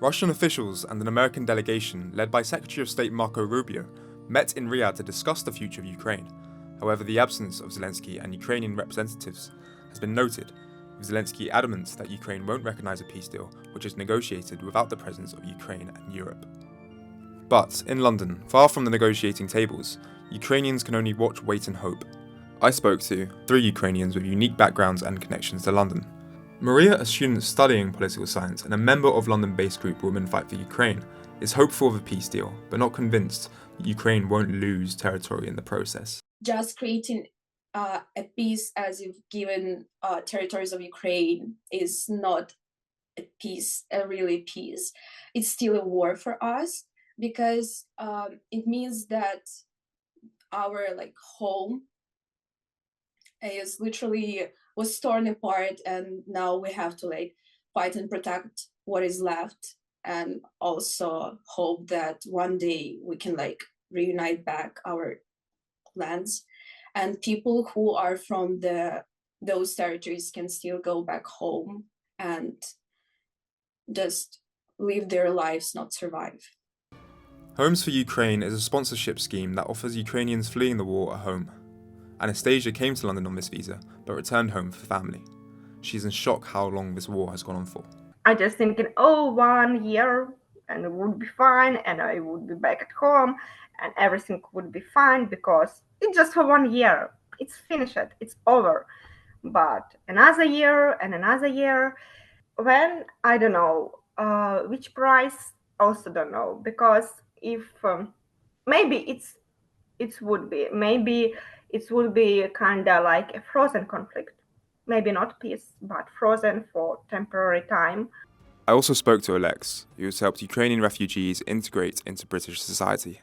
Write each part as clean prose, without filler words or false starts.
Russian officials and an American delegation led by Secretary of State Marco Rubio met in Riyadh to discuss the future of Ukraine. However, the absence of Zelensky and Ukrainian representatives has been noted, with Zelensky adamant that Ukraine won't recognise a peace deal which is negotiated without the presence of Ukraine and Europe. But in London, far from the negotiating tables, Ukrainians can only watch, wait and hope. I spoke to 3 Ukrainians with unique backgrounds and connections to London. Maria, a student studying political science and a member of London-based group Women Fight for Ukraine, is hopeful of a peace deal, but not convinced that Ukraine won't lose territory in the process. Just creating a peace as if given territories of Ukraine is not a peace, a really peace. It's still a war for us because it means that our home is literally was torn apart, and now we have to fight and protect what is left, and also hope that one day we can reunite back our lands, and people who are from those territories can still go back home and just live their lives, not survive. Homes for Ukraine is a sponsorship scheme that offers Ukrainians fleeing the war a home. Anastasia came to London on this visa, but returned home for family. She's in shock how long this war has gone on for. I just thinking, 1 year and it would be fine, and I would be back at home and everything would be fine because it's just for 1 year. It's finished, it's over. But another year and another year, when I don't know which price, also don't know, because if maybe it would be kind of like a frozen conflict. Maybe not peace, but frozen for temporary time. I also spoke to Alex, who has helped Ukrainian refugees integrate into British society.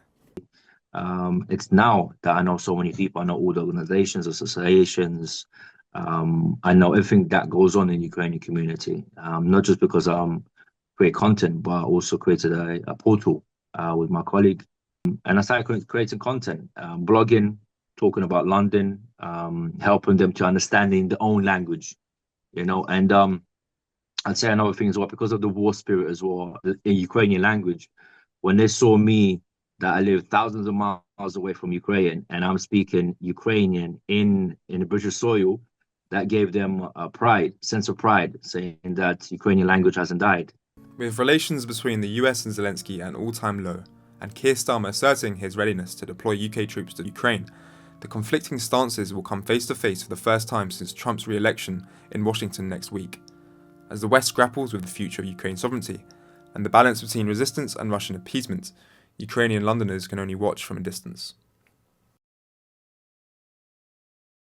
It's now that I know so many people. I know all the organizations, associations. I know everything that goes on in the Ukrainian community, not just because I create content, but I also created a portal with my colleague. And I started creating content, blogging, talking about London, helping them to understanding their own language, and I'd say another thing as well, because of the war spirit as well, in Ukrainian language, when they saw me, that I live thousands of miles away from Ukraine, and I'm speaking Ukrainian in the British soil, that gave them a sense of pride, saying that Ukrainian language hasn't died. With relations between the US and Zelensky at an all-time low, and Keir Starmer asserting his readiness to deploy UK troops to Ukraine, the conflicting stances will come face to face for the first time since Trump's re-election in Washington next week, as the West grapples with the future of Ukraine's sovereignty and the balance between resistance and Russian appeasement. Ukrainian Londoners can only watch from a distance.